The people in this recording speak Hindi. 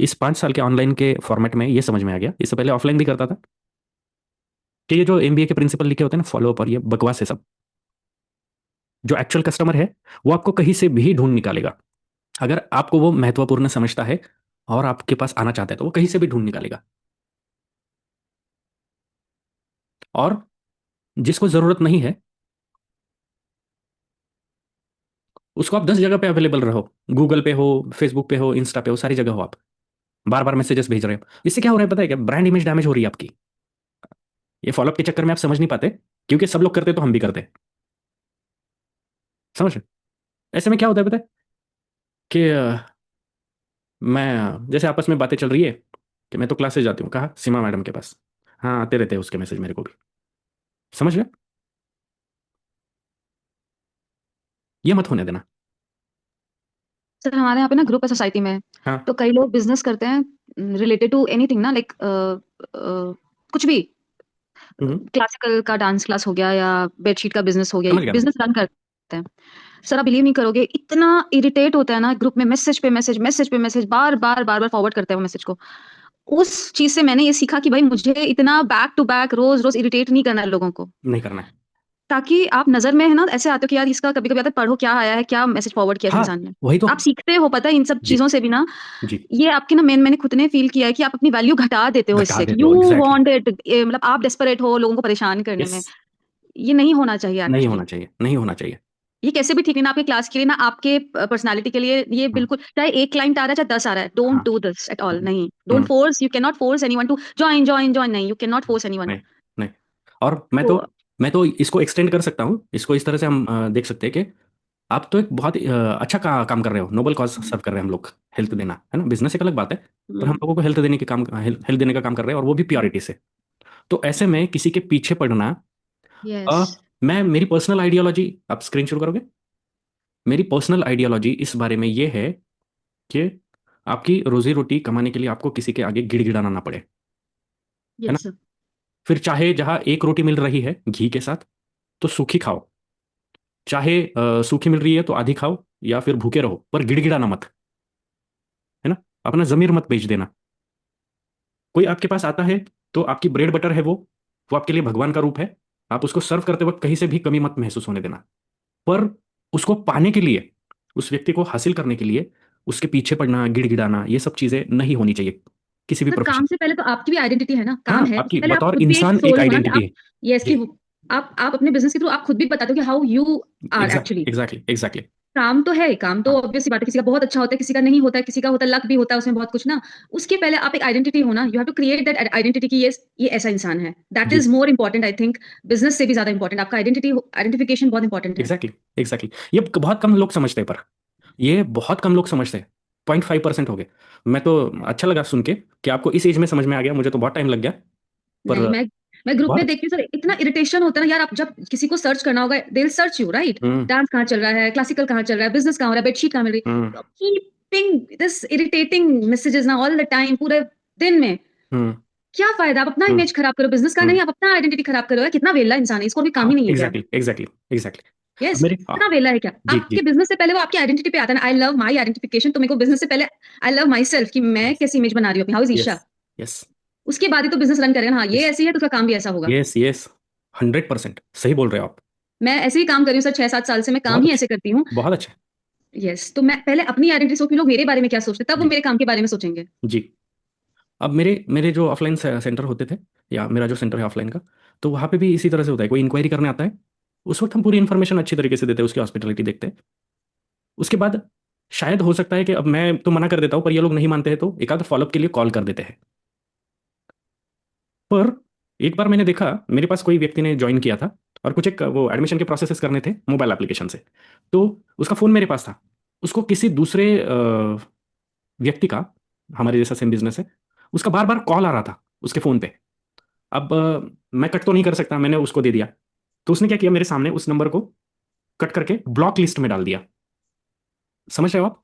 इस 5 साल के ऑनलाइन के फॉर्मेट में ये समझ में आ गया। इससे पहले ऑफलाइन भी करता था कि ये जो एमबीए के प्रिंसिपल लिखे होते हैं ना, फॉलो अप, और ये बकवास है सब। जो एक्चुअल कस्टमर है वो आपको कहीं से भी ढूंढ निकालेगा। अगर आपको वो महत्वपूर्ण समझता है और आपके पास आना चाहता है तो वो कहीं से भी ढूंढ निकालेगा। और जिसको जरूरत नहीं है उसको आप 10 जगह पे अवेलेबल रहो। गूगल पे हो, फेसबुक पे हो, इंस्टा पे हो, सारी जगह हो आप। बार बार मैसेजेस भेज रहे हो। इससे क्या हो रहा है पता है क्या? ब्रांड इमेज डैमेज हो रही है आपकी। ये फॉलोअप के चक्कर में आप समझ नहीं पाते, क्योंकि सब लोग करते तो हम भी करते। समझ रहे? ऐसे में क्या होता है पता है कि मैं जैसे आपस में बातें चल रही है कि मैं तो क्लासेस जाती हूँ, कहा सीमा मैडम के पास। हाँ, आते रहते हैं उसके मैसेज मेरे को भी। समझ रहे? ये मत होने देना। सर हमारे यहाँ पे ना ग्रुप है सोसाइटी में। हाँ। तो कई लोग बिजनेस करते हैं रिलेटेड टू एनीथिंग ना, लाइक कुछ भी। हम्म। क्लासिकल का डांस क्लास हो गया या बेडशीट का बिजनेस हो गया, समझ गया मैं। बिजनेस रन करते हैं। सर आप बिलीव नहीं करोगे, इतना इरिटेट होता है ना ग्रुप में, मैसेज पे मैसेज, मैसेज पे मैसेज, बार बार बार बार फॉरवर्ड करते हैं वो मैसेज को। उस चीज से मैंने ये सीखा कि भाई मुझे इतना बैक टू बैक रोज रोज इरिटेट नहीं करना है लोगों को। नहीं करना है। ताकि आप नजर में है ना ऐसे आते हो कि यार इसका कभी कभी आता है, पढ़ो क्या आया है, क्या मैसेज फॉरवर्ड किया इस हाँ, इंसान ने। वही तो। आप सीखते हो, पता है इन सब जी। चीजों से भी ना। जी। ये आपकी ना मैंने खुद ने फील किया है कि आप अपनी वैल्यू घटा देते हो घटा इससे, कि देते यू हो, एग्जैक्टली। वांट इट, मतलब आप डेस्परेट हो लोगों को परेशान करने यस। में। ये नहीं होना चाहिए नहीं एक्चुअली। होना चाहिए, नहीं होना चाहिए। ये कैसे भी ठीक नहीं, ना आपके क्लास के लिए ना आपके पर्सनालिटी के लिए। ये हम्म। बिल्कुल, चाहे एक क्लाइंट आ रहा है चाहे 10 आ रहा है, डोंट हाँ। Do this at all. Hmm. नहीं, don't hmm. Force, you can not force anyone to join join join. नहीं, you can not force anyone. नहीं। नहीं। और मैं तो तो मैं तो इसको एक्सटेंड कर सकता हूँ। इसको इस तरह से हम देख सकते हैं कि आप तो एक बहुत ही, अच्छा काम कर रहे हो, नोबल कॉज सर्व कर रहे हैं हम लोग। हेल्थ देना है ना, बिजनेस एक अलग बात है। पर हम लोगों को हेल्थ देने के काम, हेल्थ देने का काम कर रहे हैं, और वो भी प्योरिटी से। तो ऐसे में किसी के पीछे पड़ना, यस। मैं, मेरी पर्सनल आइडियोलॉजी, आप स्क्रीन शुरू करोगे? मेरी पर्सनल आइडियोलॉजी इस बारे में ये है कि आपकी रोजी रोटी कमाने के लिए आपको किसी के आगे गिड़गिड़ाना ना पड़े। है ना? यस। फिर चाहे जहां एक रोटी मिल रही है घी के साथ तो सूखी खाओ, चाहे सूखी मिल रही है तो आधी खाओ, या फिर भूखे रहो, पर गिड़गिड़ाना मत। है ना? अपना जमीर मत बेच देना। कोई आपके पास आता है तो आपकी ब्रेड बटर है वो आपके लिए भगवान का रूप है। आप उसको सर्व करते वक्त कहीं से भी कमी मत महसूस होने देना। पर उसको पाने के लिए, उस व्यक्ति को हासिल करने के लिए, उसके पीछे पड़ना, गिड़गिड़ाना, ये सब चीजें नहीं होनी चाहिए किसी भी सर प्रोफेशन। काम से पहले तो आपकी भी आइडेंटिटी है ना, हाँ, काम है उससे आपकी पहले आप बतौर खुद भी एक इंसान एक सोल हो ना, कि आइडेंटिटी आप। है। यस जी। कि आप अपने बिजनेस के थ्रू आप खुद भी बताते हो कि how you are exactly, actually. Exactly, exactly. काम तो है, काम तो हाँ। ऑब्वियस सी बात है, किसी का बहुत अच्छा होता है, किसी का नहीं होता है, किसी का होता है लक भी होता है उसमें बहुत कुछ ना। उसके पहले आप एक आइडेंटिटी हो ना, you have to create that identity की ये ऐसा इंसान है। दैट जी। Is more important I think. Business से भी ज्यादा इंपॉर्टेंट आपका आइडेंटिटी, आइडेंटिफिकेशन बहुत इंपॉर्टेंट है। Exactly, exactly. ये बहुत कम लोग समझते हैं, पर ये बहुत कम लोग समझते हैं। 0.5% हो गए। मैं तो, अच्छा लगा सुन के कि आपको इस एज में समझ में आ गया, मुझे तो बहुत टाइम लग गया। पर नहीं, मैं ग्रुप बहुत में अच्छा। देखती हूँ सर, इतना इरिटेशन होता है ना यार। आप जब किसी को सर्च करना होगा, they will search you right. Hmm. Dance कहाँ चल रहा है, क्लासिकल कहाँ चल रहा है, बिजनेस कहाँ हो रहा है, बेडशीट कहाँ मिल रही हम्म। है, कीपिंग दिस इरिटेटिंग मैसेजेस ना ऑल द टाइम, पूरे दिन में। हम्म। क्या फायदा? आप अपना हम्म। इमेज खराब करो, बिजनेस का हम्म। नहीं, आप अपना आइडेंटिटी खराब करो यार। कितना वेला इंसान है, इसको भी काम हाँ, ही नहीं है क्या? Exactly, exactly, exactly. अब यस, मेरे, हाँ। कितना वेला है क्या? जी, आपके जी। बिजनेस से पहले वो आपकी आइडेंटिटी पे आता है ना, आई लव माई आइडेंटिफिकेशन। तो मेरे को बिजनेस से पहले आई लव माई सेल्फ, कि मैं यस, कैसी इमेज बना रही हूँ अपनी, how is yes, Isha. Yes, उसके बाद ही तो बिजनेस रन करेगा ना। हाँ ये यस, ऐसी है तो उसका काम भी ऐसा होगा। Yes, yes. 100% सही बोल रहे हो आप। मैं ऐसे ही काम कर रही हूँ सर, 6-7 साल से मैं काम बहुत ही अच्छा। ऐसे करती हूँ। बहुत अच्छा। यस, तो मैं पहले अपनी आइडेंटिटी सोच, लोग मेरे बारे में क्या सोचते हैं, तब वो जी। मेरे काम के बारे में सोचेंगे। जी। अब मेरे मेरे जो ऑफलाइन सेंटर होते थे, या मेरा जो सेंटर है ऑफलाइन का, तो वहाँ पे भी इसी तरह से होता है। कोई इंक्वायरी करने आता है, उस वक्त हम पूरी इन्फॉर्मेशन अच्छी तरीके से देते हैं, उसकी हॉस्पिटलिटी देखते हैं। उसके बाद शायद हो सकता है कि अब मैं तो मना कर देता हूँ, पर ये लोग नहीं मानते हैं तो एक आध फॉलोअप के लिए कॉल कर देते हैं। पर एक बार मैंने देखा, मेरे पास कोई व्यक्ति ने ज्वाइन किया था, और कुछ एक वो एडमिशन के प्रोसेसेस करने थे मोबाइल एप्लीकेशन से। तो उसका फ़ोन मेरे पास था। उसको किसी दूसरे व्यक्ति का, हमारे जैसा सेम बिजनेस है, उसका बार बार कॉल आ रहा था उसके फ़ोन पे। अब मैं कट तो नहीं कर सकता, मैंने उसको दे दिया। तो उसने क्या किया, मेरे सामने उस नंबर को कट करके ब्लॉक लिस्ट में डाल दिया। समझ रहे हो आप?